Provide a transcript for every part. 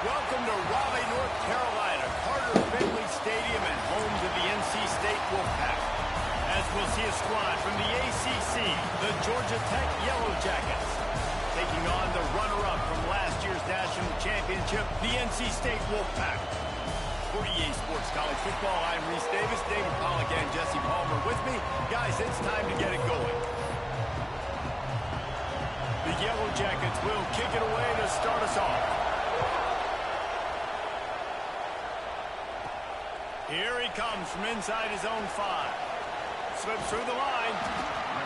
Welcome to Raleigh, North Carolina, Carter Finley Stadium and home to the NC State Wolfpack. As we'll see a squad from the ACC, the Georgia Tech Yellow Jackets, taking on the runner-up from last year's national championship, the NC State Wolfpack. For EA Sports College Football, I'm Reese Davis, David Pollack and Jesse Palmer with me. Guys, it's time to get it going. The Yellow Jackets will kick it away to start us off. Here he comes from inside his own 5. Slips through the line.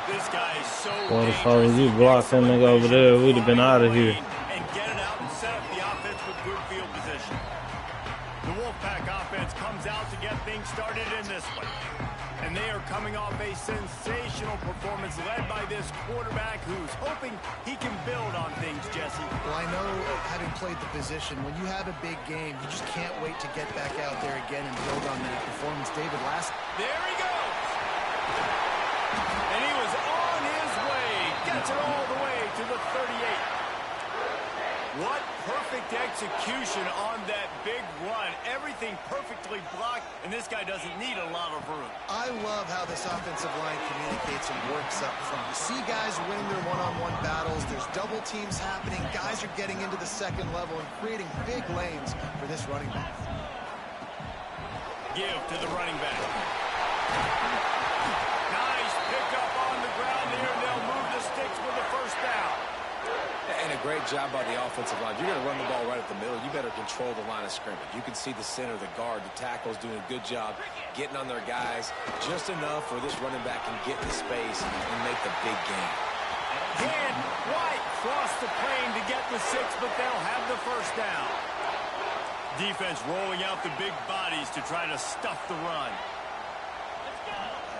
This guy is so dangerous. Well, if you blocked that nigga over there, we'd have been out of here. And get it out and set up the offense with good field position. The Wolfpack offense comes out to get things started in this one. And they are coming off a sensational performance led by this quarterback who's hoping he can build on things, Jesse. Well, I know, having played the position, when you have a big game, you just can't wait to get back out there again and build on that performance. David, There he goes! And he was on his way. Gets it all the way to the 38. What perfect execution on that big run. Everything perfectly blocked, and this guy doesn't need a lot of room. I love how this offensive line communicates and works up front. You see guys winning their one-on-one battles. There's double teams happening. Guys are getting into the second level and creating big lanes for this running back. Give to the running back. Nice pickup on the ground here. They'll move the sticks with the first down. And a great job by the offensive line. You're going to run the ball right at the middle. You better control the line of scrimmage. You can see the center, the guard, the tackles doing a good job getting on their guys just enough where this running back can get into space and make the big game. Can't quite cross the plane to get the 6, but they'll have the first down. Defense rolling out the big bodies to try to stuff the run.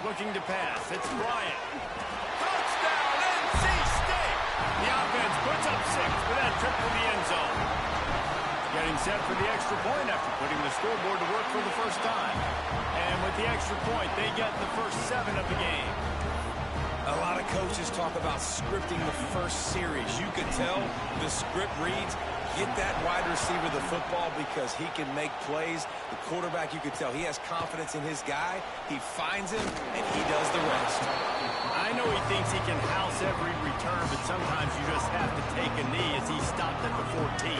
Looking to pass. It's Bryant. Touchdown, NC State! The offense puts up 6 for that trip to the end zone. Getting set for the extra point after putting the scoreboard to work for the first time. And with the extra point, they get the first 7 of the game. A lot of coaches talk about scripting the first series. You could tell the script reads, get that wide receiver the football because he can make plays. The quarterback, you could tell he has confidence in his guy. He finds him, and he does the rest. I know he thinks he can house every return, but sometimes you just have to take a knee as he stopped at the 14.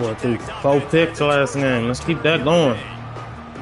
Boy, threw 4 picks last game. Let's keep that going.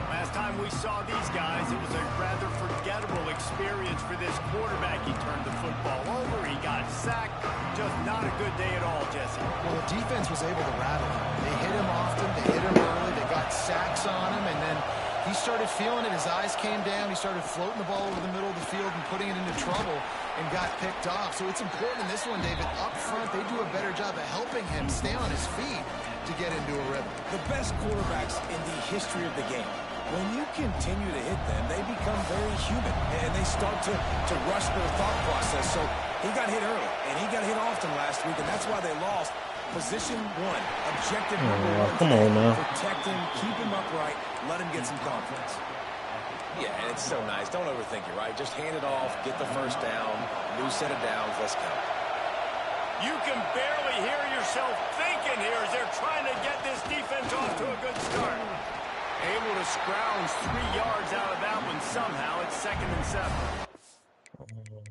Last time we saw these guys, it was a rather forgettable experience for this quarterback. He turned the football over. He got sacked. Just not a good day at all, Jesse. Well, the defense was able to rattle him. They hit him often. They hit him early. They got sacks on him, and then he started feeling it. His eyes came down. He started floating the ball over the middle of the field and putting it into trouble and got picked off. So it's important in this one, David. Up front, they do a better job of helping him stay on his feet to get into a rhythm. The best quarterbacks in the history of the game, when you continue to hit them, they become very human, and they start to rush their thought process. So he got hit early, and he got hit often last week, and that's why they lost. Position 1, objective number 1. Come on now. Protect him, keep him upright, let him get some confidence. Yeah, and it's so nice. Don't overthink it, right? Just hand it off, get the first down, new set of downs, let's go. You can barely hear yourself thinking here as they're trying to get this defense off to a good start. Able to scrounge 3 yards out of that one somehow. It's 2nd and 7.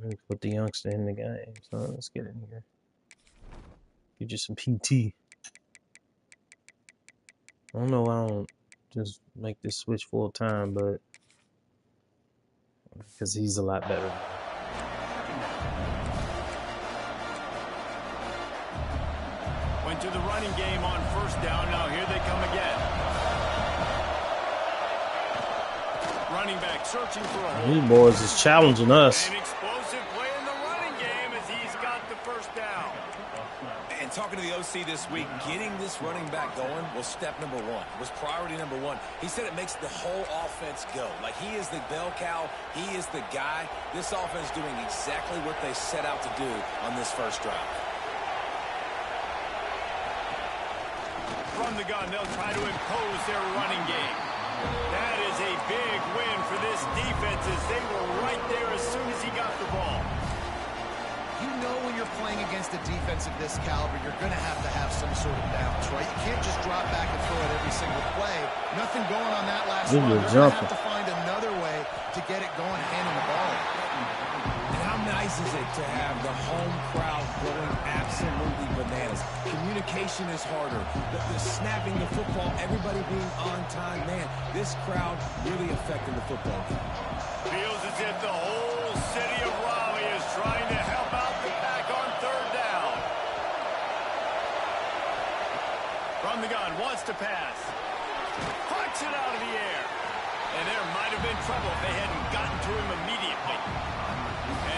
Let's put the youngster in the game. So let's get in here. Give you some PT. I don't know why I don't just make this switch full time, but because he's a lot better. Went to the running game on first down. Now here they come again. Running back searching for a hole. These boys is challenging us. An explosive play in the running game as he's got the first down. And talking to the OC this week, getting this running back going was step number 1. Was priority number 1. He said it makes the whole offense go. Like he is the bell cow. He is the guy. This offense doing exactly what they set out to do on this first drive. From the gun, they'll try to impose their running game. That is a big win for this defense as they were right there as soon as he got the ball. You know when you're playing against a defense of this caliber, you're going to have some sort of balance. right? You can't just drop back and throw it every single play. Nothing going on that last They're run. They're going to have to find another way to get it going, handing the ball. And how nice is it to have the home crowd going absolutely bananas? Communication is harder. The snapping the football, everybody being on time. Man, this crowd really affecting the football game. Feels as if the whole city of Raleigh is trying to help out the back on third down. From the gun, wants to pass. Pucks it out of the air. And there might have been trouble if they hadn't gotten to him immediately.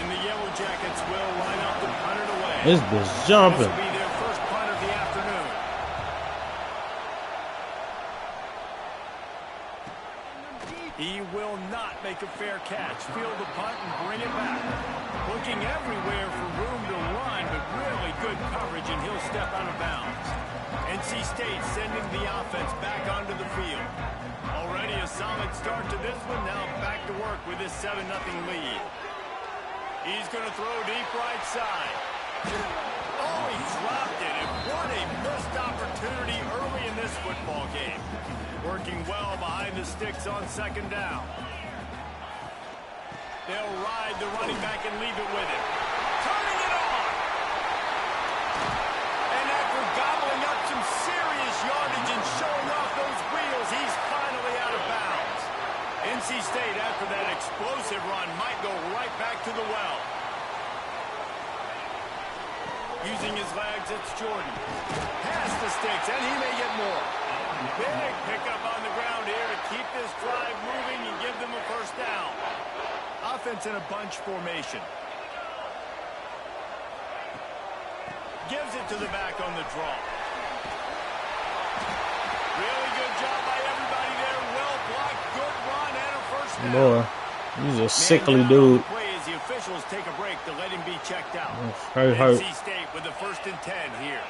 And the Yellow Jackets will line up to punt it away. This bitch jumping. This will be their first punt of the afternoon. He will not make a fair catch. Field the punt and bring it back. Looking everywhere for room to run, but really good coverage, and he'll step out of bounds. NC State sending the offense back onto the field. Already a solid start to this one. Now back to work with this 7-0 lead. He's going to throw deep right side. Oh, he dropped it. And what a missed opportunity early in this football game. Working well behind the sticks on second down. They'll ride the running back and leave it with him. Turning it on. And after gobbling up some serious yardage and showing off those wheels, he's finally out of bounds. NC State, after that explosive run, might go right back to the well. Using his legs, it's Jordan. Past the sticks, and he may get more. Big pickup on the ground here to keep this drive moving and give them a first down. Offense in a bunch formation. Gives it to the back on the draw. Really good job by everybody there. Well blocked, good run, and a first down. Boy, he's a sickly dude. As the officials take a break to let him be checked out. Hurt. NC State with the 1st and 10 here.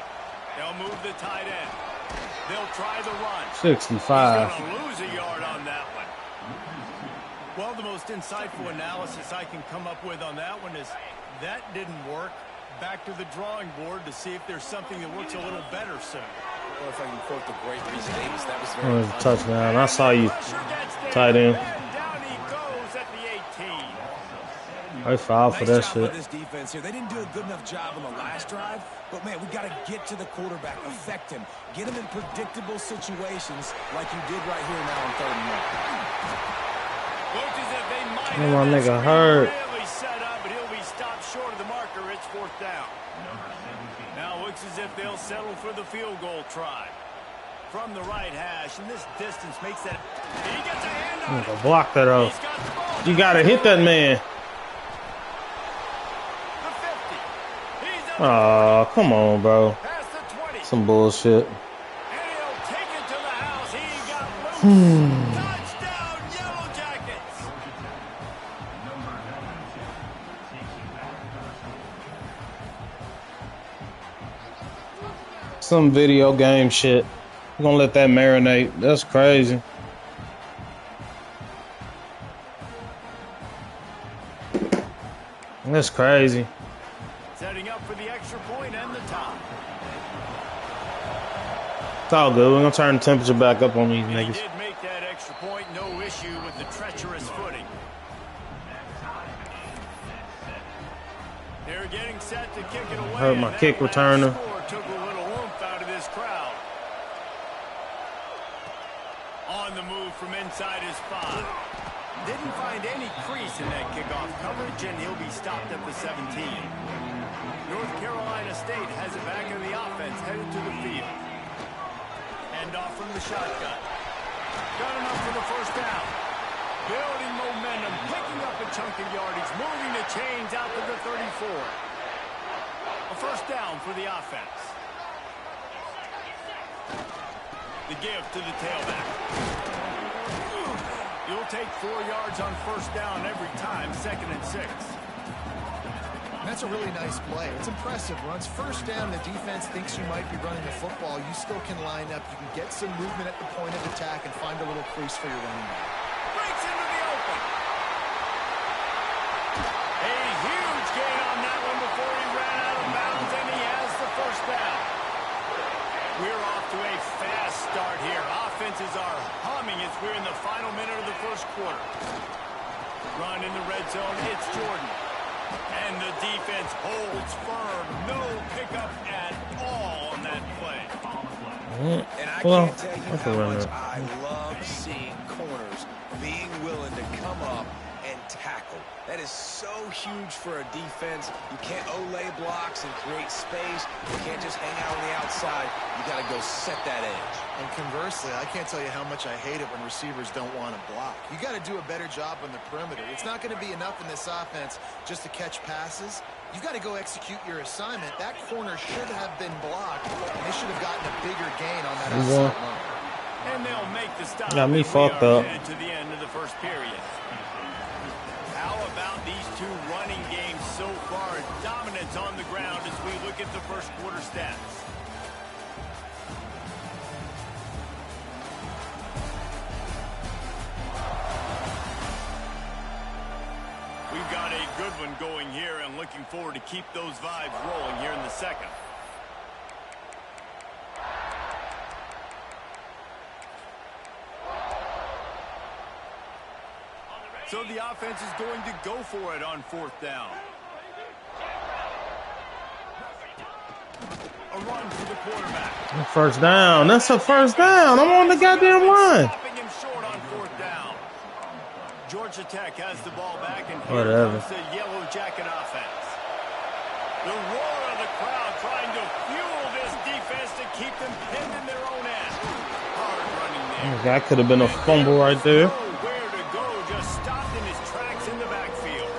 They'll move the tight end. They'll try the run. 65. He's going to lose a yard on that one. Well, the most insightful analysis I can come up with on that one is that didn't work. Back to the drawing board to see if there's something that works a little better soon. Or if I can quote the great Reese Davis, that was That very was a touchdown. I saw you tight end. Down he goes at the 18. I fouled for that nice job shit. by this defense here. They didn't do a good enough job on the last drive, but man, we got to get to the quarterback, affect him, get him in predictable situations like you did right here now on 3rd and 1. Looks as if they might Oh, my have nigga this hurt. really set up, but he'll be stopped short of the marker. It's 4th down. Now looks as if they'll settle for the field goal try. From the right hash, and this distance makes that. He gets a hand on it. Block that out. He's got the ball. You gotta hit that man. The 50. He's up Oh, come on, bro. past the 20. Some bullshit. And he'll take it to the house. He got loose. Touchdown, Yellow Jackets. Some video game shit. I'm gonna let that marinate. That's crazy. That's crazy. Setting up for the extra point and the top. It's all good. We're gonna turn the temperature back up on these And he niggas. did make that extra point. No issue with the treacherous footing. They're getting set to kick it away. Hurt my and kick that last returner. score took a little oomph out of this crowd. On the move from inside his 5. Didn't find any crease in that kickoff coverage, and he'll be stopped at the 17. North Carolina State has it back in the offense, headed to the field. Hand off from the shotgun. Got enough for the first down. Building momentum, picking up a chunk of yardage, moving the chains out to the 34. A first down for the offense. The give to the tailback. You'll take 4 yards on first down every time, 2nd and 6. That's a really nice play. It's impressive. Runs first down, the defense thinks you might be running the football. You still can line up. You can get some movement at the point of attack and find a little crease for your running back. Breaks into the open. A huge gain on that one before he ran out of bounds, and he has the first down. We're off to a start here. Offenses are humming as we're in the final minute of the first quarter. Run in the red zone. It's Jordan. And the defense holds firm. No pickup at all on that play. And I can't tell you how much I love seeing corners being willing to come up and tackle. That is so huge for a defense. You can't olay blocks and create space. You can't just hang out on the outside. You got to go set that edge. And conversely, I can't tell you how much I hate it when receivers don't want to block. You got to do a better job on the perimeter. It's not going to be enough in this offense just to catch passes. You got to go execute your assignment. That corner should have been blocked, and they should have gotten a bigger gain on that outside line. And they'll make the stop. Got me fucked up. To the end of the first period. How about these two running games so far? Dominance on the ground as we look at the first quarter stats. We've got a good one going here and looking forward to keep those vibes rolling here in the second. So the offense is going to go for it on fourth down. A run to the quarterback. First down. That's a first down. I'm on the goddamn line. Stopping him short on fourth down. Georgia Tech has the ball back, and here Whatever. comes the Yellow Jacket offense. The roar of the crowd trying to fuel this defense to keep them pinned in their own end. Hard running there. That could have been a fumble right there. Where to go, just stopped in his tracks in the backfield.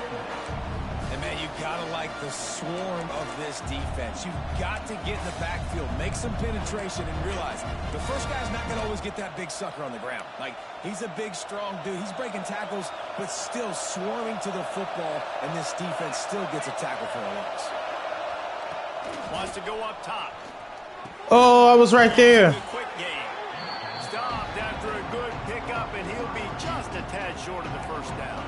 And, man, you got to like the swarm of this defense. You've got to get in the backfield, make some penetration, and realize the first guy's not going to always get that big sucker on the ground. Like, he's a big, strong dude. He's breaking tackles, but still swarming to the football, and this defense still gets a tackle for a loss. Wants to go up top. Oh, I was right there. Quick game. Stopped after a good pickup, and he'll be just a tad short of the first down.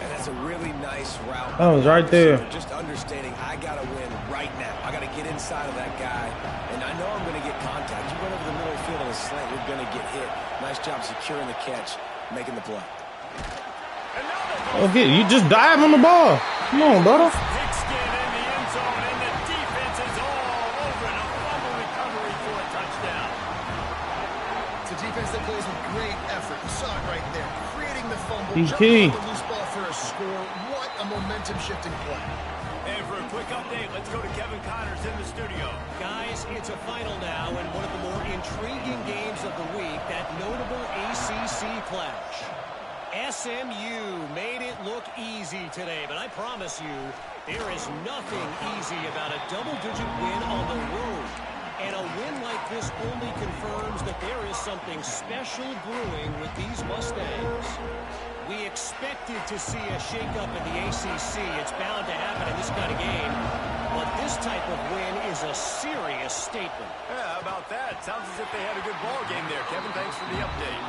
And that's a really nice route. I was right there. Just understanding I got to win right now. I got to get inside of that guy, and I know I'm going to get contact. You run over the middle of the field on a slant, you're going to get hit. Nice job securing the catch, making the play. Okay, you just dive on the ball. Come on, brother. Pigskin in the end zone, and the defense is all over it. A fumble recovery for a touchdown. It's a defense that plays with great effort. You saw it right there. Creating the fumble, He's jumping key. off the loose ball for a score. What a momentum-shifting play. And for a quick update, let's go to Kevin Connors in the studio. Guys, it's a final now and one of the more intriguing games of the week, that notable ACC clash. SMU made it look easy today, but I promise you, there is nothing easy about a double-digit win on the road. And a win like this only confirms that there is something special brewing with these Mustangs. We expected to see a shakeup in the ACC. It's bound to happen in this kind of game. But this type of win is a serious statement. Yeah, how about that? Sounds as if they had a good ball game there. Kevin, thanks for the update.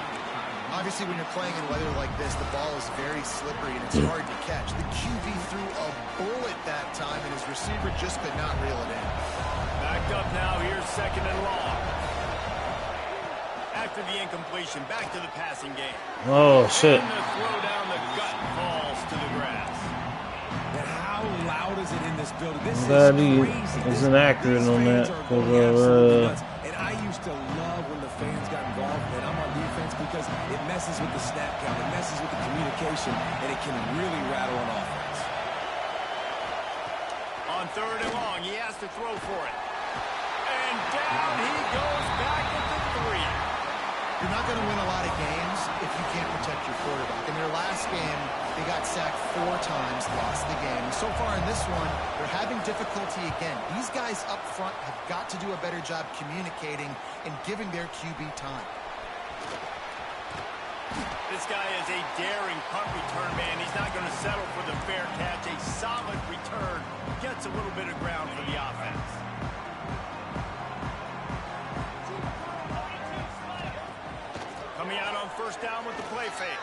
Obviously, when you're playing in weather like this, the ball is very slippery and it's hard to catch. The QB threw a bullet that time, and his receiver just could not reel it in. Backed up now. Here's second and long. After the incompletion, back to the passing game. Oh, shit. And the throw down the gut falls to the grass. And how loud is it in this building? This is Glad he crazy. isn't accurate on that. And I used to love when the fans got involved, and I'm on defense because it messes with the snap count, it messes with the communication, and it can really rattle an offense. On third and long, he has to throw for it. And down he goes back at the 3. You're not going to win a lot of games if you can't protect your quarterback. In their last game, they got sacked 4 times, lost the game. So far in this one, they're having difficulty again. These guys up front have got to do a better job communicating and giving their QB time. This guy is a daring punt return man. He's not going to settle for the fair catch. A solid return. Gets a little bit of ground for the offense. Coming out on first down with the play fake.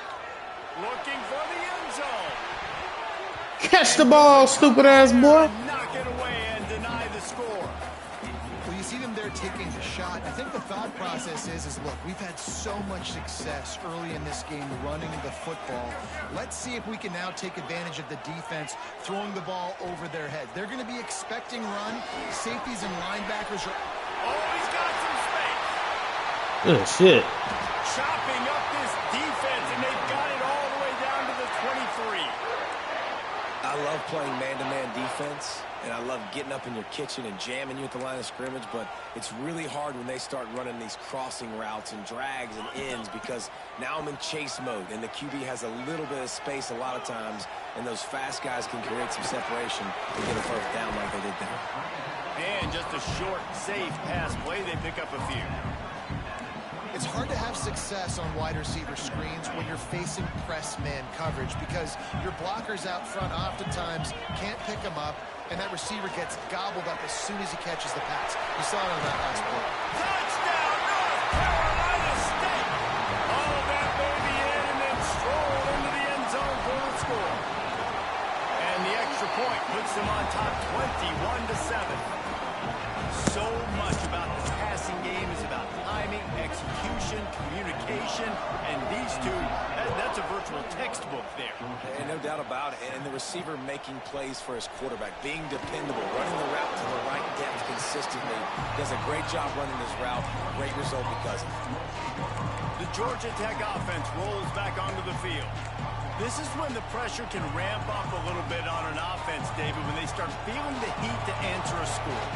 Looking for the end zone. Catch the ball, stupid ass boy. Knock it away and deny the score. Well, you see them there taking the shot. I think the thought process is look, we've had so much success early in this game running the football. Let's see if we can now take advantage of the defense throwing the ball over their heads. They're going to be expecting run. Safeties and linebackers are... Oh, he's got some space. Oh, shit. Chopping up this defense, and they've got it all the way down to the 23. I love playing man-to-man defense, and I love getting up in your kitchen and jamming you at the line of scrimmage, but it's really hard when they start running these crossing routes and drags and ends because now I'm in chase mode, and the QB has a little bit of space a lot of times, and those fast guys can create some separation and get a first down like they did there. And just a short, safe pass play, they pick up a few. It's hard to have success on wide receiver screens when you're facing press man coverage because your blockers out front oftentimes can't pick them up, and that receiver gets gobbled up as soon as he catches the pass. You saw it on that last play. Touchdown, North Carolina State! All that baby in and then stroll into the end zone for the score. And the extra point puts them on top 21-7. So much about the passing game is about timing, execution, communication, and these two, that's a virtual textbook there. And no doubt about it. And the receiver making plays for his quarterback, being dependable, running the route to the right depth consistently. Does a great job running this route. Great result because of it. The Georgia Tech offense rolls back onto the field. This is when the pressure can ramp up a little bit on an offense, David, when they start feeling the heat to answer a score.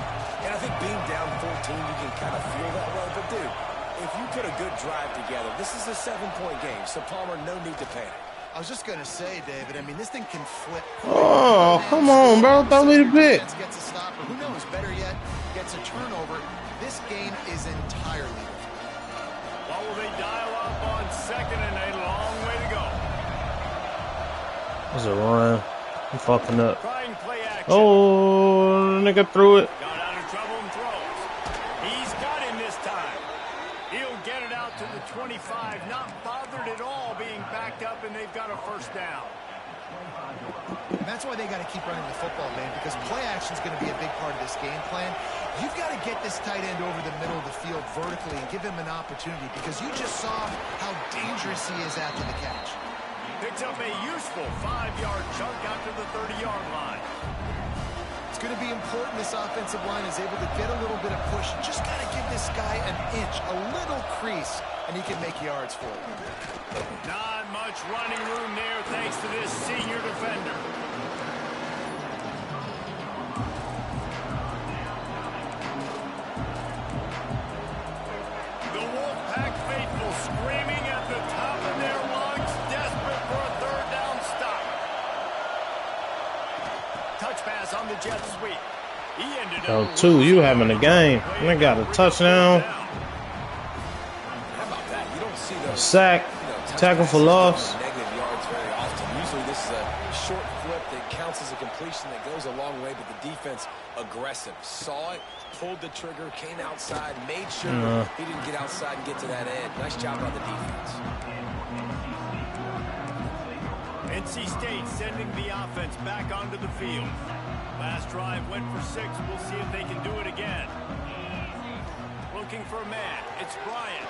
And I think being down 14, you can kind of feel that way. But, dude, if you put a good drive together, this is a 7-point game. So, Palmer, no need to panic. I was just going to say, David, I mean, this thing can flip. Oh, come on, bro. Throw me the pick. Gets a stopper. Who knows? Better yet, gets a turnover. This game is entirely different. Well, will they dial up on second and a long way to go? There's a run. I'm fucking up. Trying play action. Oh, nigga threw it. Got out of trouble and throws. He's got him this time. He'll get it out to the 25. Not bothered at all being backed up, and they've got a first down. And that's why they got to keep running the football, man, because play action is going to be a big part of this game plan. You've got to get this tight end over the middle of the field vertically and give him an opportunity because you just saw how dangerous he is after the catch. Picks up a useful 5-yard chunk out to the 30-yard line. It's going to be important this offensive line is able to get a little bit of push. You just got to give this guy an inch, a little crease, and he can make yards for you. Not much running room there thanks to this senior defender. The Wolfpack faithful screaming at the top of their lungs, desperate for a third down stop. Touch pass on the jet sweep. He ended up. Oh, two, you having a game. And they got a touchdown. How about that? You don't see those Sack. Tackle for loss. Negative yards very often. Usually this is a short flip that counts as a completion that goes a long way, but the defense aggressive. Saw it, pulled the trigger, came outside, made sure he didn't get outside and get to that edge. Nice job by the defense. NC State sending the offense back onto the field. Last drive went for 6. We'll see if they can do it again. Looking for a man. It's Bryant.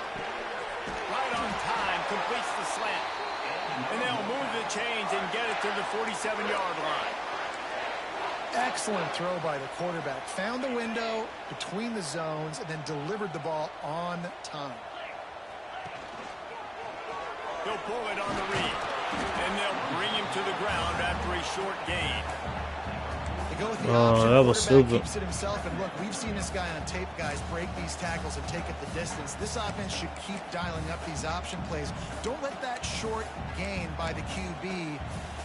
Right on time, completes the slant. And they'll move the chains and get it to the 47-yard line. Excellent throw by the quarterback. Found the window between the zones and then delivered the ball on time. He'll pull it on the read. And they'll bring him to the ground after a short gain. They go with the option. That was Quarterback stupid. keeps it himself, and look, we've seen this guy on tape, guys, break these tackles and take it the distance. This offense should keep dialing up these option plays. Don't let that short gain by the QB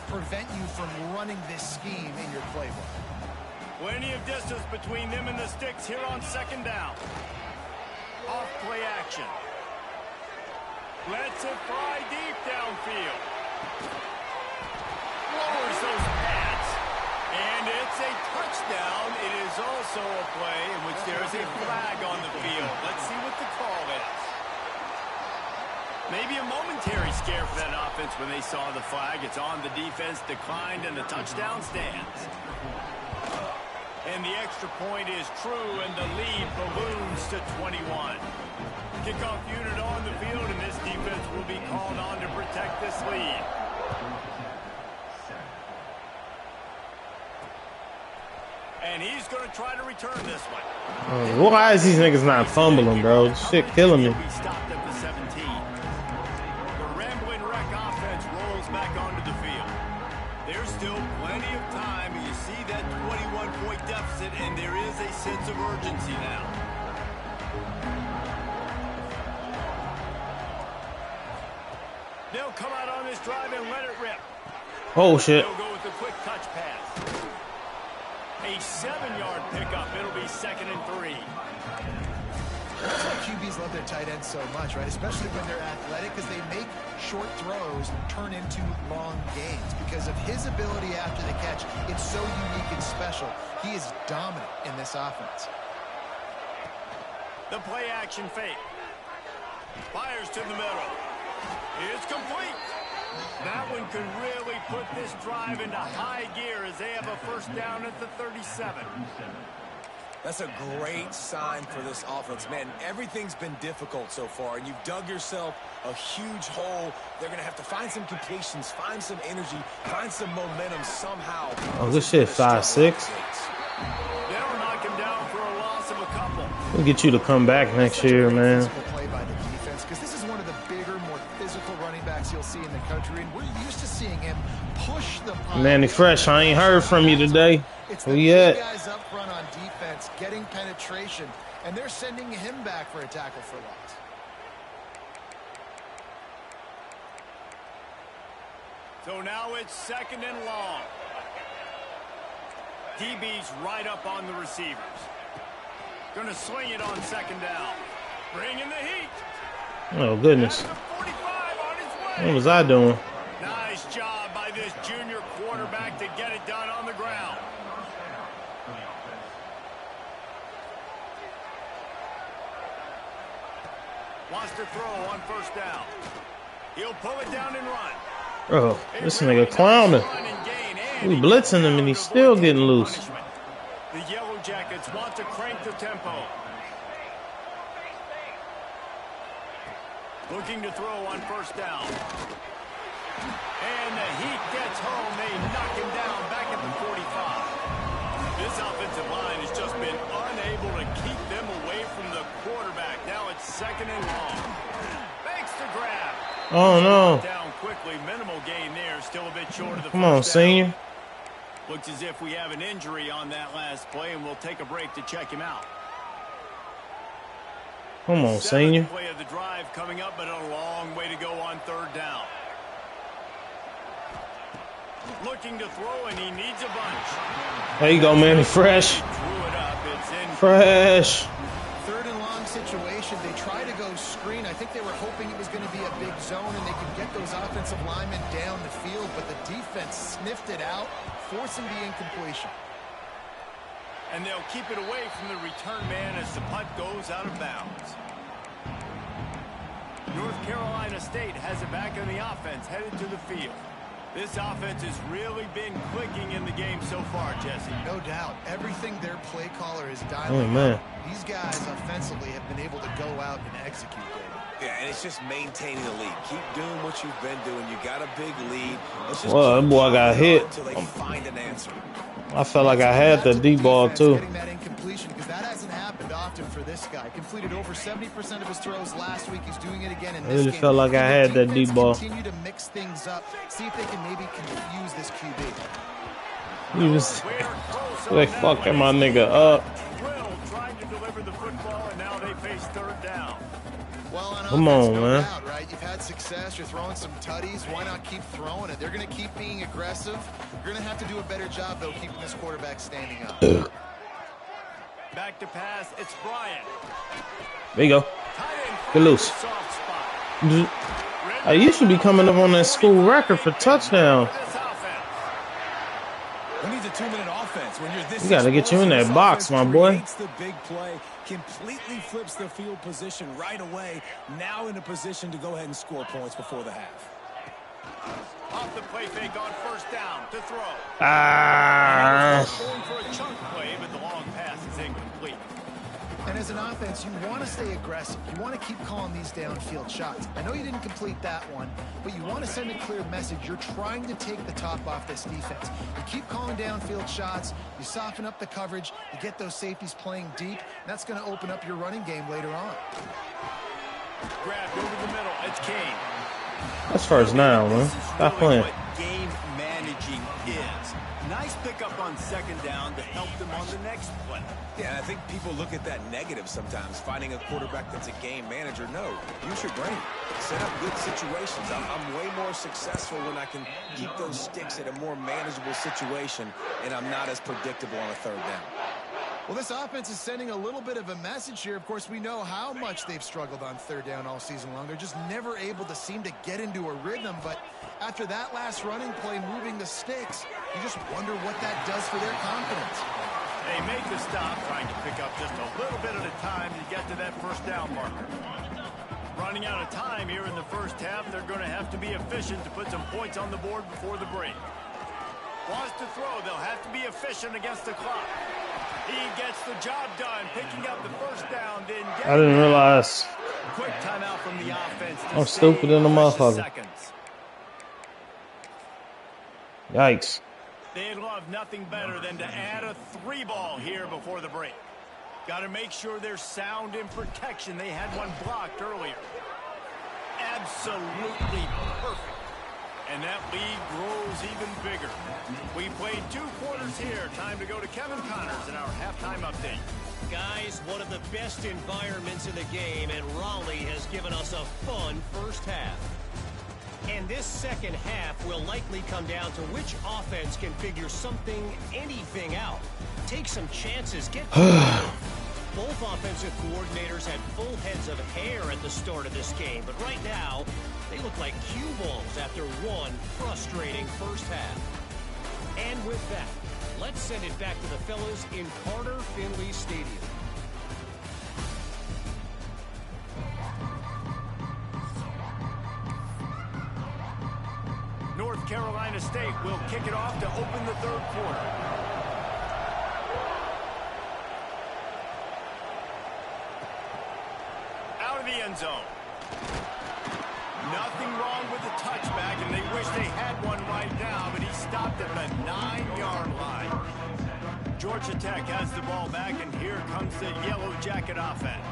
prevent you from running this scheme in your playbook. Plenty of distance between them and the sticks here on second down. Off play action. Lets it fly deep downfield. Lowers those pads. And it's a touchdown. It is also a play in which there is a flag on the field. Let's see what the call is. Maybe a momentary scare for that offense when they saw the flag. It's on the defense, declined, and the touchdown stands. And the extra point is true, and the lead balloons to 21. Kickoff unit on the field, and this defense will be called on to protect this lead. And he's going to try to return this one. Why is these niggas not fumbling, bro? This shit killing me. He'll be stopped at the 17. The rambling wreck offense rolls back onto the field. There's still plenty of time. You see that 21-point deficit, and there is a sense of urgency now. They'll come out on this drive and let it rip. Oh, shit. They'll go with a quick touch pass. A 7-yard pickup. It'll be 2nd and 3. That's why QBs love their tight ends so much, right? Especially when they're athletic, because they make short throws turn into long gains. Because of his ability after the catch, it's so unique and special. He is dominant in this offense. The play action fake. Fires to the middle. It's complete. That one could really put this drive into high gear as they have a first down at the 37. That's a great sign for this offense, man. Everything's been difficult so far, and you've dug yourself a huge hole. They're going to have to find some completions, find some energy, find some momentum somehow. Oh, this shit 5'6". They'll knock him down for a loss of a couple. We'll get you to come back next year, man. Play by the defense, because this is one of the bigger, more physical running backs you'll see in the country, and we're used to seeing him push the pile. Manny Fresh, I ain't heard from you today. It's Where the you big at? guys up front on defense getting penetration, and they're sending him back for a tackle for loss. So now it's 2nd and long. DB's right up on the receivers. Going to swing it on 2nd down. Bringing the heat. Oh, goodness. And the 45 on his way. What was I doing? Nice job by this junior quarterback to get it done on the ground. Wants to throw on 1st down. He'll pull it down and run. Bro, this nigga clowning. We blitzing him and he's still getting loose. The Yellow Jackets want to crank the tempo. Looking to throw on 1st down. And the Heat gets home. They knock him down back at the 45. This offensive line has just been unable to keep them away from the quarterback. Now it's 2nd and long. Makes the grab. Oh, no. Down quickly. Minimal gain there. Still a bit short of the Come on, first down. senior. Looks as if we have an injury on that last play, and we'll take a break to check him out. Come on, senior. Play of the drive coming up, but a long way to go on 3rd down. Looking to throw, and he needs a bunch. There you go, Manny Fresh. Threw it up. It's in. Fresh. 3rd and long situation. They try to go screen. I think they were hoping it was going to be a big zone and they could get those offensive linemen down the field, but the defense sniffed it out, forcing the incompletion. And they'll keep it away from the return man as the punt goes out of bounds. North Carolina State has it back on the offense, headed to the field. This offense has really been clicking in the game so far, Jesse. No doubt. Everything their play caller is dialing Oh, man. up. These guys offensively have been able to go out and execute. Yeah, and it's just maintaining the lead. Keep doing what you've been doing. You got a big lead. Let's just Well, that boy got hit. until they find an answer. I felt like I had the deep ball, too. Getting that incompletion, because that hasn't happened often for this guy. Completed over 70% of his throws last week. He's doing it again in I this really game. felt like I had that deep ball. Continue to mix things up. See if they can maybe confuse this QB. He was like fucking my nigga up. Will trying to deliver the football, and now they face 3rd down. Well, on Come offense, on, no man. doubt, right? You've had success. You're throwing some tutties. Why not keep throwing it? They're going to keep being aggressive. You're going to have to do a better job, though, keeping this quarterback standing up. Back to pass. It's Bryant. There you go. Get loose. Soft spot. I used to be coming up on that school record for touchdown. This offense. Who needs a 2-minute offense when you're this We gotta get you in that explosive? box, This offense my boy. creates the big play, completely flips the field position right away. Now in a position to go ahead and score points before the half. Off the play fake on first down to throw. Ah. Going for a chunk play, but the long pass is incomplete. And as an offense, you want to stay aggressive. You want to keep calling these downfield shots. I know you didn't complete that one, but you want to send a clear message. You're trying to take the top off this defense. You keep calling downfield shots. You soften up the coverage. You get those safeties playing deep. That's going to open up your running game later on. Grabbed over the middle. It's Kane. That's first down, man. Stop playing. What game managing is. Nice pickup on second down to help them on the next play. Yeah, I think people look at that negative sometimes, finding a quarterback that's a game manager. No, use your brain. Set up good situations. I'm way more successful when I can keep those sticks at a more manageable situation, and I'm not as predictable on a third down. Well, this offense is sending a little bit of a message here. Of course, we know how much they've struggled on third down all season long. They're just never able to seem to get into a rhythm. But after that last running play, moving the sticks, you just wonder what that does for their confidence. They make the stop, trying to pick up just a little bit at a time to get to that first down marker. Running out of time here in the first half, they're going to have to be efficient to put some points on the board before the break. Wants to throw, they'll have to be efficient against the clock. He gets the job done, picking up the first down. Then I didn't realize. Quick timeout from the offense. I'm stupid in the motherfucker. Seconds. Yikes. They'd love nothing better than to add a 3-ball here before the break. Got to make sure they're sound in protection. They had one blocked earlier. Absolutely perfect. And that lead grows even bigger. We played 2 quarters here. Time to go to Kevin Connors in our halftime update. Guys, one of the best environments in the game, and Raleigh has given us a fun first half. And this second half will likely come down to which offense can figure something, anything out. Take some chances, get Both offensive coordinators had full heads of hair at the start of this game, but right now, they look like cue balls after one frustrating first half. And with that, let's send it back to the fellas in Carter Finley Stadium. North Carolina State will kick it off to open the third quarter. Out of the end zone. Nothing wrong with the touchback, and they wish they had one right now, but he stopped at the 9-yard line. Georgia Tech has the ball back, and here comes the Yellow Jacket offense.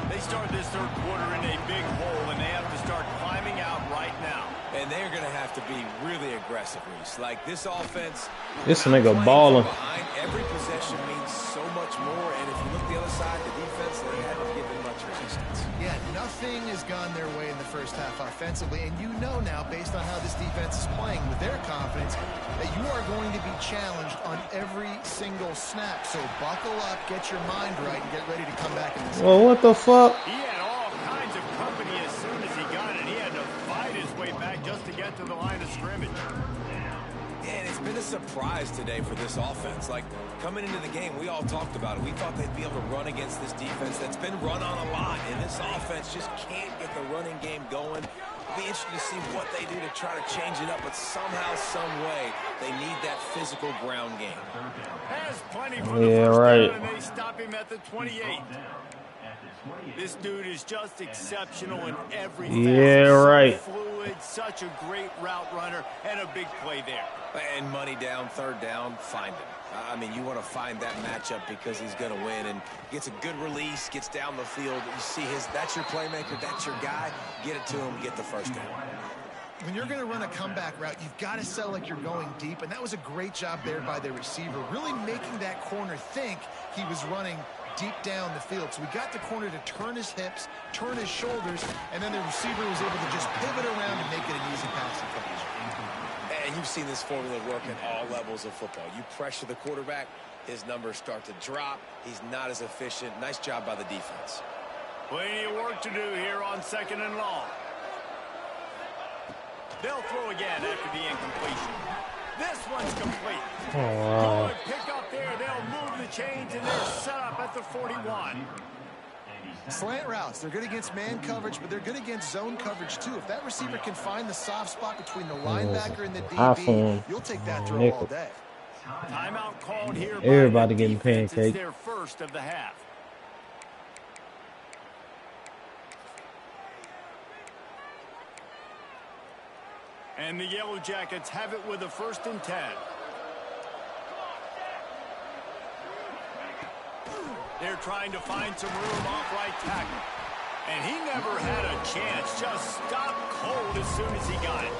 They start this third quarter in a big hole, and they have to start climbing out right now. And they're going to have to be really aggressive, Reese. Like this offense. This nigga balling. Behind every possession means so much more. And if you look the other side, the defense, they haven't given much resistance. Yeah, nothing has gone their way in the first half offensively. And you know now, based on how this defense is playing with their confidence, that you are going to be challenged on every single snap. So buckle up, get your mind right, and get ready to come back in this game. Well, what the fuck? He had all kinds of company as soon as he got it. He had to fight his way back just to get to the line of scrimmage. And it's been a surprise today for this offense. Like, coming into the game, we all talked about it. We thought they'd be able to run against this defense that's been run on a lot. And this offense just can't get the running game going. It'll be interesting to see what they do to try to change it up. But somehow, some way, they need that physical ground game. Has plenty for the first down, and they stop him at the 28. This dude is just exceptional in everything. Yeah, right. Fluid, such a great route runner, and a big play there. And money down, third down, find him. I mean, you want to find that matchup because he's going to win and gets a good release, gets down the field. You see that's your playmaker, that's your guy. Get it to him, get the first down. When you're going to run a comeback route, you've got to sell like you're going deep, and that was a great job there by their receiver, really making that corner think he was running deep down the field. So we got the corner to turn his hips, turn his shoulders, and then the receiver was able to just pivot around and make it an easy passing catch. And you've seen this formula work at all levels of football. You pressure the quarterback, his numbers start to drop. He's not as efficient. Nice job by the defense. Plenty of work to do here on second and long. They'll throw again after the incompletion. This one's complete. Oh, wow. Good pick up there. They'll move the chains, and they're set up at the 41. Slant routes, they're good against man coverage, but they're good against zone coverage too. If that receiver can find the soft spot between the linebacker and the DB, you'll take that throw all day. Timeout called here by Everybody the getting defense. pancaked. It's their first of the half. And the Yellow Jackets have it with a 1st and 10. They're trying to find some room off right tackle. And he never had a chance. Just stopped cold as soon as he got it.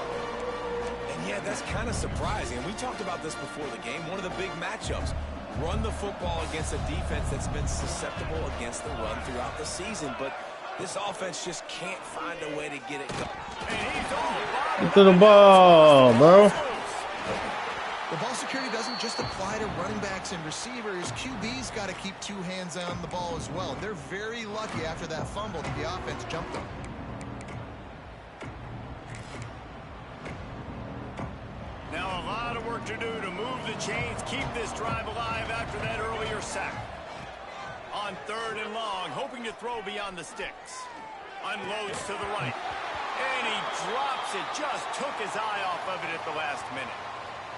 And yeah, that's kind of surprising. And we talked about this before the game. One of the big matchups. Run the football against a defense that's been susceptible against the run throughout the season. But this offense just can't find a way to get it going. And he's all Get to the ball, bro. The ball security doesn't just apply to running backs and receivers. QB's got to keep 2 hands on the ball as well. They're very lucky after that fumble that the offense jumped them. Now a lot of work to do to move the chains, keep this drive alive after that earlier sack. On 3rd and long, hoping to throw beyond the sticks. Unloads to the right. And he drops it. Just took his eye off of it at the last minute.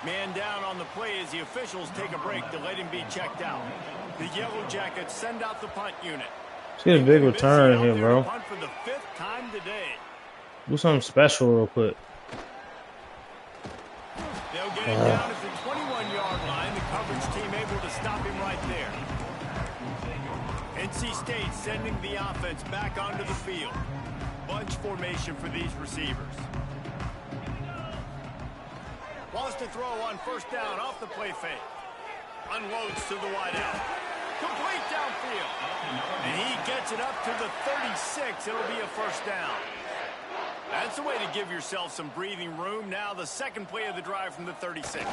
Man down on the play as the officials take a break to let him be checked out. The Yellow Jackets send out the punt unit. Let's get a big return here, bro. Punt for the 5th time today. Do something special real quick. They'll get it down at the 21-yard line. The coverage team able to stop him right there. NC State sending the offense back onto the field. Bunch formation for these receivers. Wants to throw on 1st down off the play fake. Unloads to the wide out. Complete downfield. And he gets it up to the 36. It'll be a 1st down. That's the way to give yourself some breathing room. Now the 2nd play of the drive from the 36.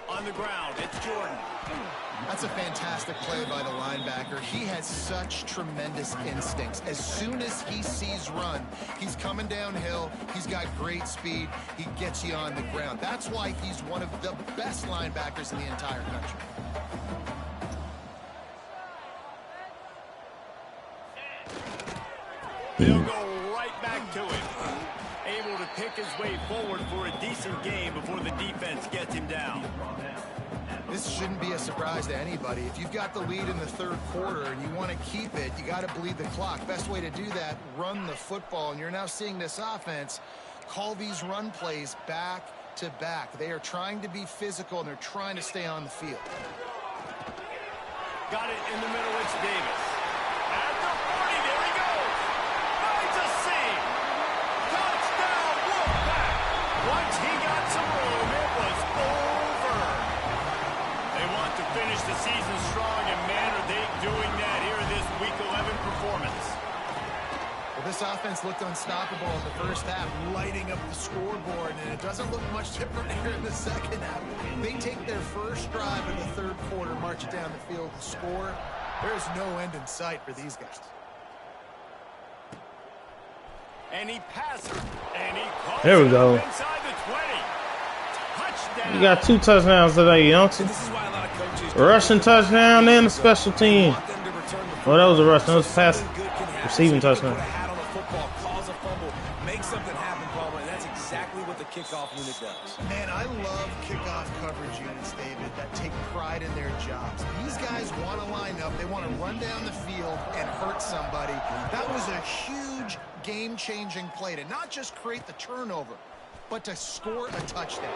On the ground, it's Jordan. That's a fantastic play by the linebacker. He has such tremendous instincts. As soon as he sees run, he's coming downhill. He's got great speed. He gets you on the ground. That's why he's one of the best linebackers in the entire country. They'll go right back to him. Able to pick his way forward for a decent game before the defense gets him down. This shouldn't be a surprise to anybody. If you've got the lead in the 3rd quarter and you want to keep it, you got to bleed the clock. Best way to do that, run the football. And you're now seeing this offense call these run plays back to back. They are trying to be physical, and they're trying to stay on the field. Got it in the middle. It's Davis. At the 40, there he goes. Finds a seam. Touchdown, Wolfpack. Once he got some room, it was over. They want to finish the season strong, and man, are they doing that here in this Week 11 performance. Well, this offense looked unstoppable in the 1st half, lighting up the scoreboard, and it doesn't look much different here in the 2nd half. They take their 1st drive in the 3rd quarter, march it down the field to score. There's no end in sight for these guys. And he passes, and he calls There we go. inside the 20. Touchdown. You got 2 touchdowns today, Youngster. This is why a lot of coaches Rushing touchdown and a special team. want them to return the Well, that was a rush. That was a pass. Something good can happen. Receiving So you can touchdown. put a hat on a football, cause a fumble, make something happen, Palmer, and that's exactly what the kickoff unit does. Man, I love kickoff coverage units, David, that take pride in their jobs. These guys want to line up. They want to run down the field and hurt somebody. That was a huge game-changing play to not just create the turnover, but to score a touchdown.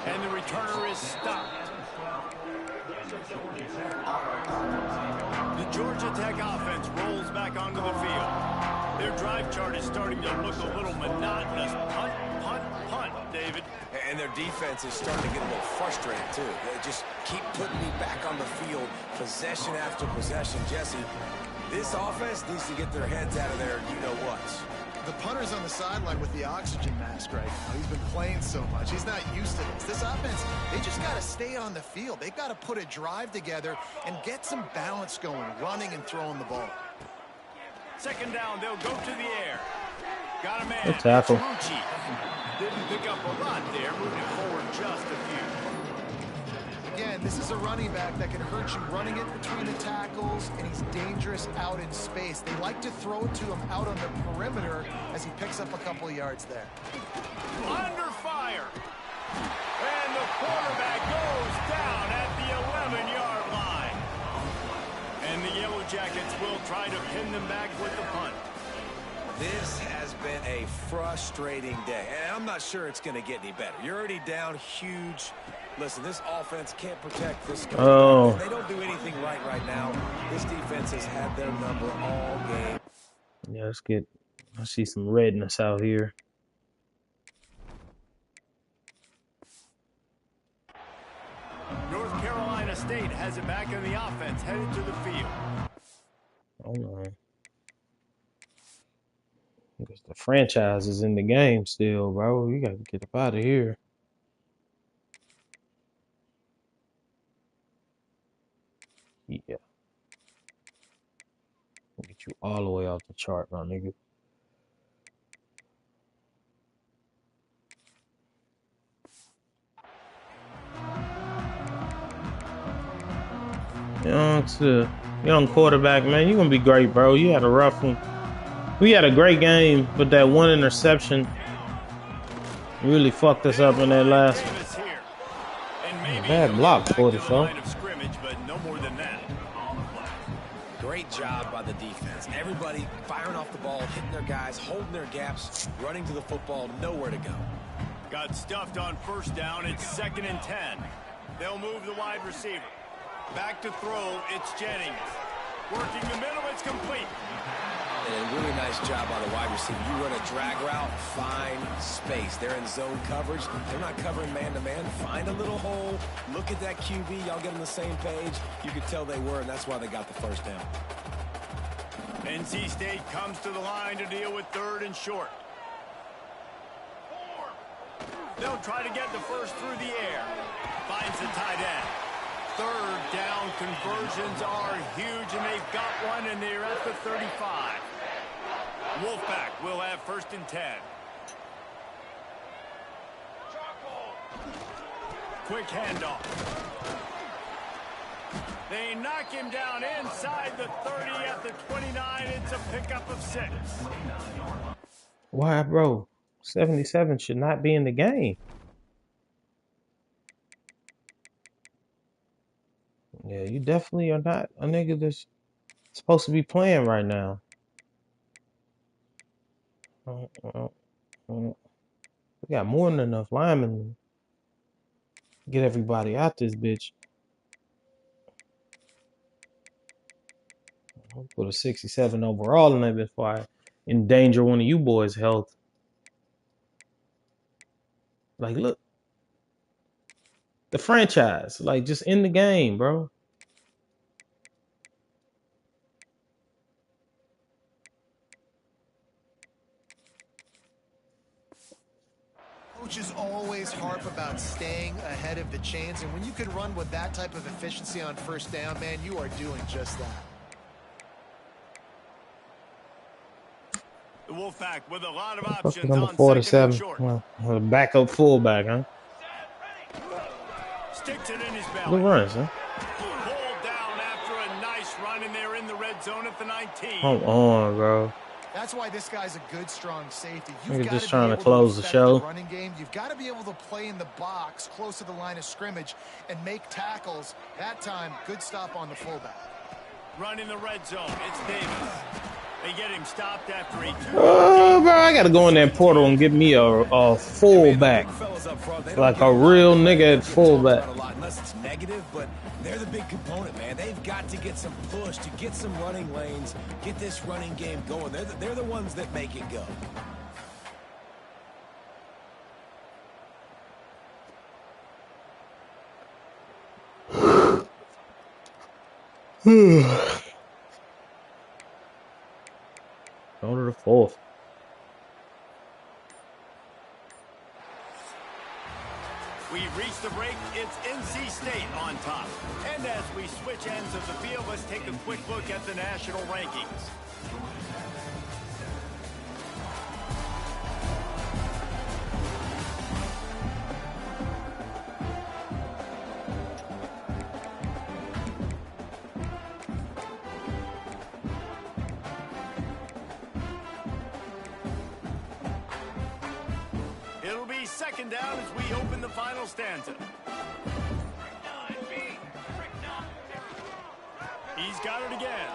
And the returner is stopped. The Georgia Tech offense rolls back onto the field. Their drive chart is starting to look a little monotonous. Punt, punt, punt, David. And their defense is starting to get a little frustrated, too. They just keep putting me back on the field, possession after possession. Jesse, this offense needs to get their heads out of there, you-know-what. The punter's on the sideline with the oxygen mask right now. He's been playing so much. He's not used to this. This offense, they just got to stay on the field. They've got to put a drive together and get some balance going, running and throwing the ball. 2nd down, they'll go to the air. Got a man. Good tackle. Didn't pick up a lot there, moving forward just a few. again, this is a running back that can hurt you running it between the tackles, and he's dangerous out in space. They like to throw it to him out on the perimeter as he picks up a couple of yards there. Under fire. And the quarterback goes down at the 11-yard line. And the Yellow Jackets will try to pin them back with the punt. This has been a frustrating day, and I'm not sure it's going to get any better. You're already down huge. Listen, this offense can't protect this. Oh. They don't do anything right now. This defense has had their number all game. Yeah, I see some redness out here. North Carolina State has it back in the offense, headed to the field. Oh no. Because the franchise is in the game still, bro. You got to get up out of here. Yeah. Get you all the way off the chart, my nigga. Young quarterback, man. You're going to be great, bro. You had a rough one. We had a great game, but that one interception really fucked us up in that last one. Bad block for the show. Great job by the defense. Everybody firing off the ball, hitting their guys, holding their gaps, running to the football, nowhere to go. Got stuffed on first down. It's 2nd and 10. They'll move the wide receiver. Back to throw. It's Jennings. Working the middle. It's complete. And a really nice job by the wide receiver. You run a drag route, find space. They're in zone coverage. They're not covering man-to-man. Find a little hole. Look at that QB. Y'all get on the same page. You could tell they were, and that's why they got the first down. NC State comes to the line to deal with 3rd and short. They'll try to get the first through the air. Finds the tight end. 3rd down conversions are huge, and they've got one, and they're at the 35. Wolfpack will have 1st and 10. Quick handoff. They knock him down inside the 30 at the 29. It's a pickup of 6. Why, bro? 77 should not be in the game. Yeah, you definitely are not a nigga that's supposed to be playing right now. We got more than enough linemen to get everybody out this bitch. I'll put a 67 overall in there before I endanger one of you boys' health. Like, look. The franchise. Like, just in the game, bro. Coaches always harp about staying ahead of the chains, and when you can run with that type of efficiency on first down, man, you are doing just that. The Wolfpack with a lot of options number on 47. 2nd and short. Well, a backup fullback, huh? Sticks it in his belly. Good runs, huh? Pulled down after a nice run, and they're in the red zone at the 19. Come on, bro. That's why this guy's a good, strong safety. You're just trying to close the show. Running game. You've got to be able to play in the box close to the line of scrimmage and make tackles. That time, good stop on the fullback. Running the red zone. It's Davis. They get him stopped after he took. Oh, bro, I got to go in that portal and get me a fullback. Like a real nigga at fullback. Unless it's negative, but they're the big component, man. They've got to get some push, to get some running lanes, get this running game going. They're the ones that make it go. Go to the 4th. We've reached the break. It's NC State on top. And as we switch ends of the field, let's take a quick look at the national rankings. second down as we open the final stanza. He's got it again.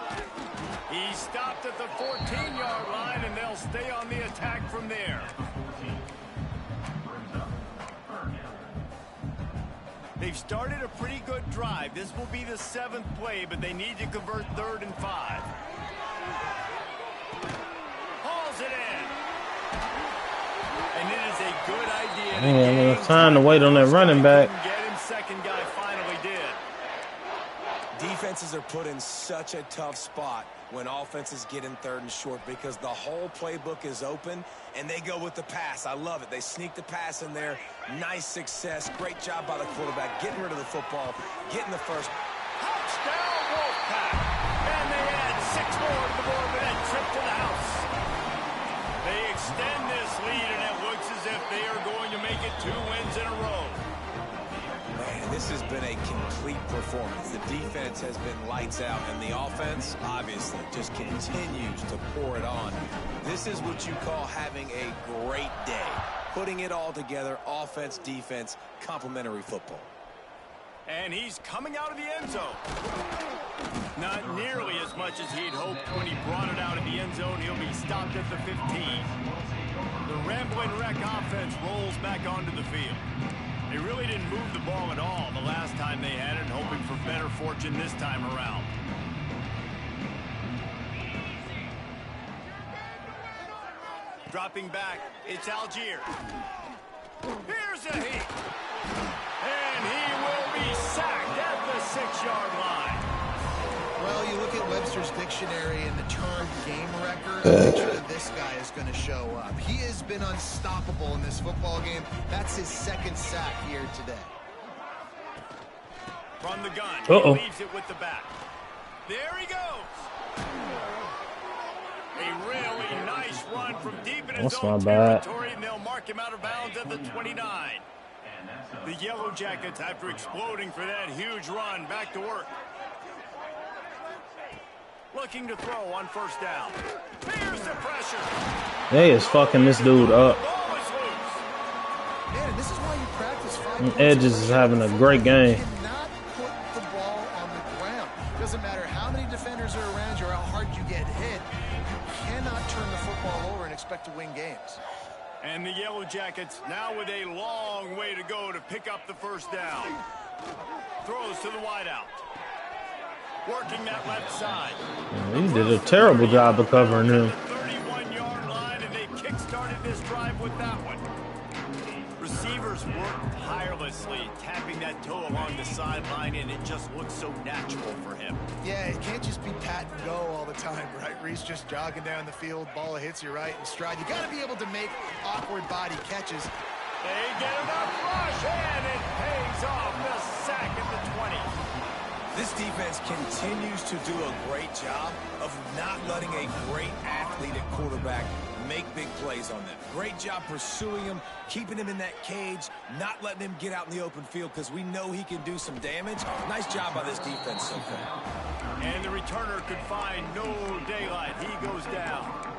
He stopped at the 14-yard line, and they'll stay on the attack from there. They've started a pretty good drive. This will be the 7th play, but they need to convert 3rd and 5. Hauls it in. And it is a good idea. Man, time to wait on that running back. Get him, second guy finally did. Defenses are put in such a tough spot when offenses get in 3rd and short because the whole playbook is open and they go with the pass. I love it. They sneak the pass in there. Nice success. Great job by the quarterback getting rid of the football, getting the first. Touchdown, Wolfpack. And they add 6 more to the board with that trip to the house. They extend this lead, and it looks as if they are going to make it 2 wins in a row. Man, this has been a complete performance. The defense has been lights out, and the offense, obviously, just continues to pour it on. This is what you call having a great day. Putting it all together, offense, defense, complementary football. And he's coming out of the end zone. Not nearly as much as he'd hoped when he brought it out of the end zone. He'll be stopped at the 15. The Rambling Wreck offense rolls back onto the field. They really didn't move the ball at all the last time they had it, hoping for better fortune this time around. Dropping back, it's Algier. Here's a heat. And he will be sacked at the 6-yard line. Well, you look at Webster's dictionary and the term game wrecker, I'm sure that this guy is going to show up. He has been unstoppable in this football game. That's his 2nd sack here today. From the gun, he leaves it with the back. There he goes. A really nice run from deep in his own territory, and they'll mark him out of bounds at the 29. The Yellow Jackets, after exploding for that huge run, back to work. Looking to throw on 1st down. Here's the pressure. They is fucking this dude up. Man, this is why you practice 5 Edges is having a great game. You cannot put the ball on the ground. Doesn't matter how many defenders are around you or how hard you get hit. You cannot turn the football over and expect to win games. And the Yellow Jackets now with a long way to go to pick up the 1st down. Throws to the wideout. Working that left side. He did a terrible job of covering him. 31-yard line, and they kick-started this drive with that one. Receivers worked tirelessly, tapping that toe along the sideline, and it just looks so natural for him. Yeah, it can't just be pat and go all the time, right? Reese just jogging down the field, ball hits you right in stride. You got to be able to make awkward body catches. They get enough rush, and it pays off. The sack at the 20. This defense continues to do a great job of not letting a great athlete at quarterback make big plays on them. Great job pursuing him, keeping him in that cage, not letting him get out in the open field because we know he can do some damage. Nice job by this defense so far. And the returner could find no daylight. He goes down.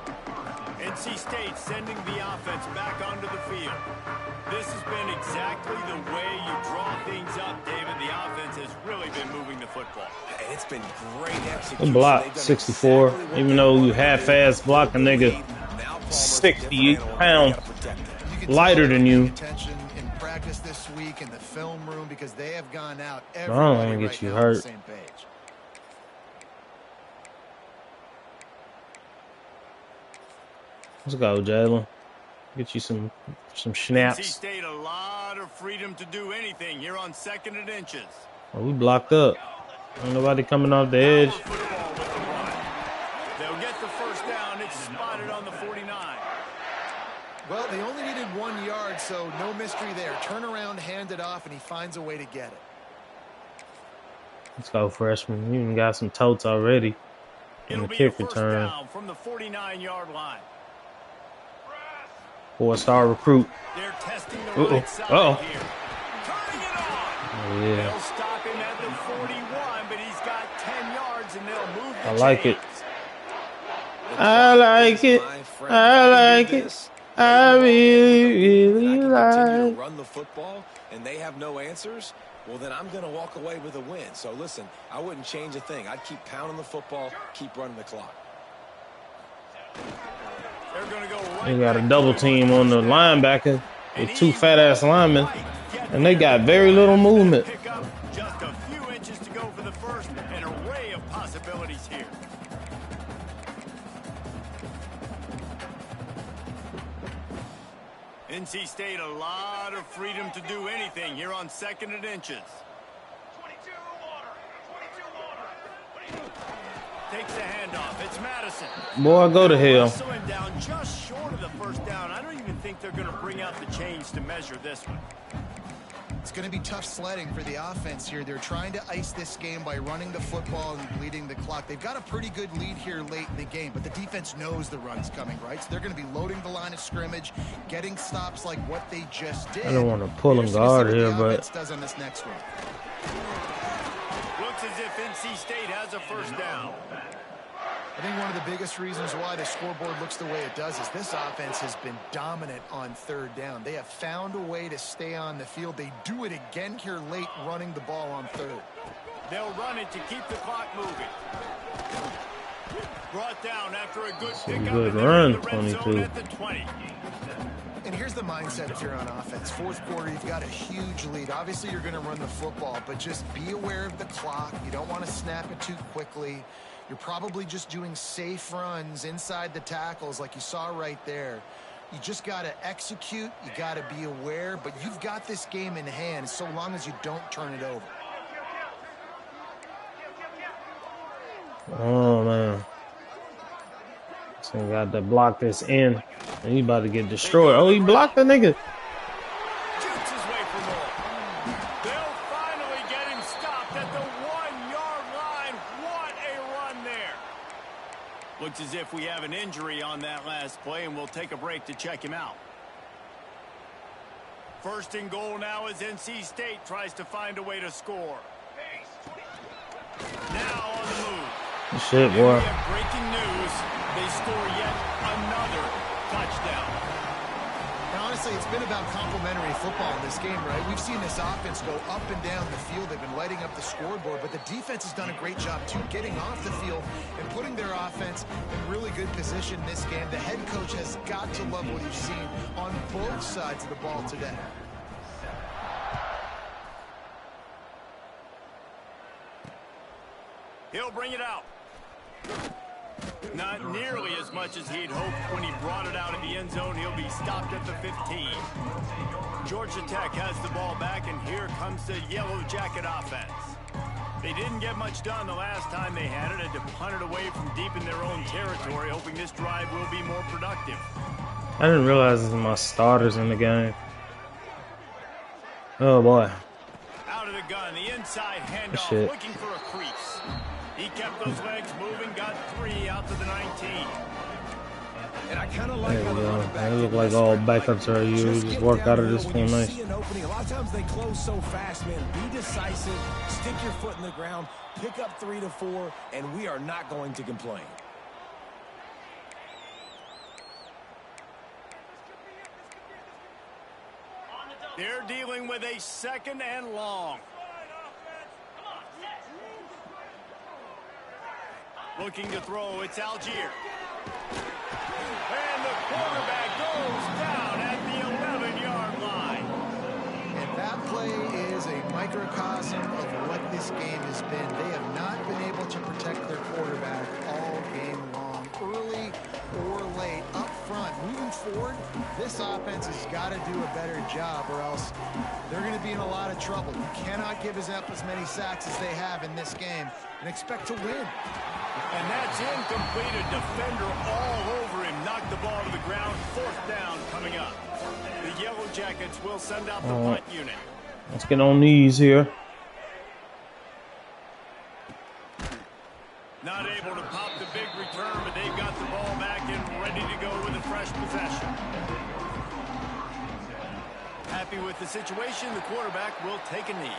NC State sending the offense back onto the field. This has been exactly the way you draw things up, David. The offense has really been moving the football. And it's been great execution. Block 64. Exactly even though you half-ass block a nigga 68 pounds lighter than you. In practice this week in the film room because they have gone out. I don't want to get you hurt. Same page. Let's go, Jalen. Get you some NC snaps. State a lot of freedom to do anything here on 2nd and inches. Oh, we blocked up. Ain't nobody coming off the edge. Football with the run. They'll get the 1st down. It's spotted on the 49. Well, they only needed 1 yard, so no mystery there. Turn around, hand it off, and he finds a way to get it. Let's go, freshman. You even got some totes already in the kick return. Down from the 49-yard line. 4-star recruit. They're testing the right side here. Turning it on. Yeah. They'll stop him at the 41, but he's got 10 yards, and they'll move the I like it. chains. I like it. I like it. I really, And I really can continue to like. run the football, and they have no answers, well, then I'm going to walk away with a win. So, listen, I wouldn't change a thing. I'd keep pounding the football, keep running the clock. They're going to go right. They got a double team on the linebacker with two fat-ass linemen, and they got very little movement. Pick up just a few inches to go for the first. An array of possibilities here. NC State, a lot of freedom to do anything here on 2nd and inches. Takes the handoff. It's Madison. Boy, go to hell. Wrestling down just short of the first down. I don't even think they're going to bring out the chains to measure this one. It's going to be tough sledding for the offense here. They're trying to ice this game by running the football and bleeding the clock. They've got a pretty good lead here late in the game, but the defense knows the run's coming, right? So they're going to be loading the line of scrimmage, getting stops like what they just did. I don't want to pull and guard here, but does on this next run. Looks as if NC State has a first down. I think one of the biggest reasons why the scoreboard looks the way it does is this offense has been dominant on 3rd down. They have found a way to stay on the field. They do it again here late, running the ball on 3rd. They'll run it to keep the clock moving. Brought down after a good pickup. Good and run, the red zone 22. at the 20. And here's the mindset if you're on offense. 4th quarter, you've got a huge lead. Obviously, you're going to run the football, but just be aware of the clock. You don't want to snap it too quickly. You're probably just doing safe runs inside the tackles like you saw right there. You just got to execute. You got to be aware, but you've got this game in hand so long as you don't turn it over. oh man, so we got to block this in, and he about to get destroyed. Oh, he blocked the nigga. Shoots his way for more. They'll finally get him stopped at the 1-yard line. What a run there. Looks as if we have an injury on that last play, and we'll take a break to check him out. 1st and goal now as NC State tries to find a way to score. Now on the move. Shit, boy. We have breaking news. They score yet another touchdown. Now, honestly, it's been about complementary football in this game, right? We've seen this offense go up and down the field. They've been lighting up the scoreboard, but the defense has done a great job, too, getting off the field and putting their offense in really good position in this game. The head coach has got to love what he's seen on both sides of the ball today. He'll bring it out. Not nearly as much as he'd hoped when he brought it out of the end zone. He'll be stopped at the 15. Georgia Tech has the ball back, and here comes the Yellow Jacket offense. They didn't get much done the last time they had it. Had to punt it away from deep in their own territory, hoping this drive will be more productive. I didn't realize this is my starters in the game. Oh boy. Out of the gun, the inside handoff, Shit. looking for a crease. He kept those legs moving, got 3 out to the 19. And I kind of like There how we the go. running back They look did like this all right backups are you. Just get work out of downhill this when you formation. see an opening. A lot of times they close so fast, man. Be decisive, stick your foot in the ground, pick up 3 to 4, and we are not going to complain. They're dealing with a 2nd and long. Looking to throw, it's Algier. And the quarterback goes down at the 11-yard line. And that play is a microcosm of what this game has been. They have not been able to protect their quarterback all game long, early or late, up front. Moving forward, this offense has got to do a better job, or else they're going to be in a lot of trouble. You cannot give up as many sacks as they have in this game and expect to win. And that's incomplete. A defender all over him. Knocked the ball to the ground. 4th down coming up. The Yellow Jackets will send out the punt unit. Let's get on these here. Not able to pop the big return, but they've got the ball back and ready to go with a fresh possession. Happy with the situation, the quarterback will take a knee.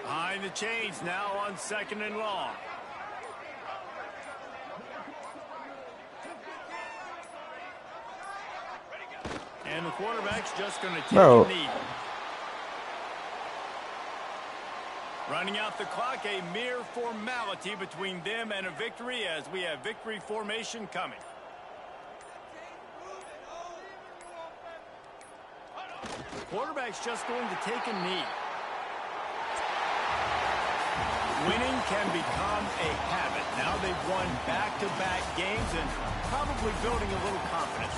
Behind the chains now on 2nd and long. And the quarterback's just going to take Bro. a knee. Running out the clock, a mere formality between them and a victory as we have victory formation coming. The quarterback's just going to take a knee. Winning can become a habit. Now they've won back-to-back games and probably building a little confidence.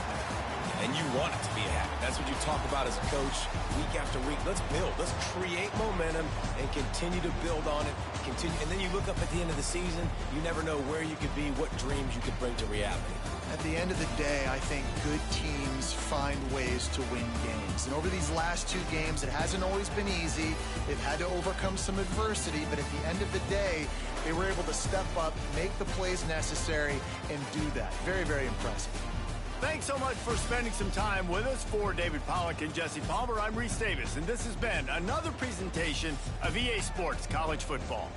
And you want it to be a habit. That's what you talk about as a coach week after week. Let's build. Let's create momentum and continue to build on it. Continue, and then you look up at the end of the season, you never know where you could be, what dreams you could bring to reality. At the end of the day, I think good teams find ways to win games. And over these last 2 games, it hasn't always been easy. They've had to overcome some adversity, but at the end of the day, they were able to step up, make the plays necessary, and do that. Very, very impressive. Thanks so much for spending some time with us. For David Pollack and Jesse Palmer, I'm Reese Davis, and this has been another presentation of EA Sports College Football.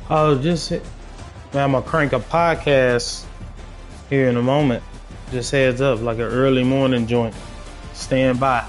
Oh, just man, I'm gonna crank a podcast here in a moment. Just heads up, like an early morning joint. Stand by.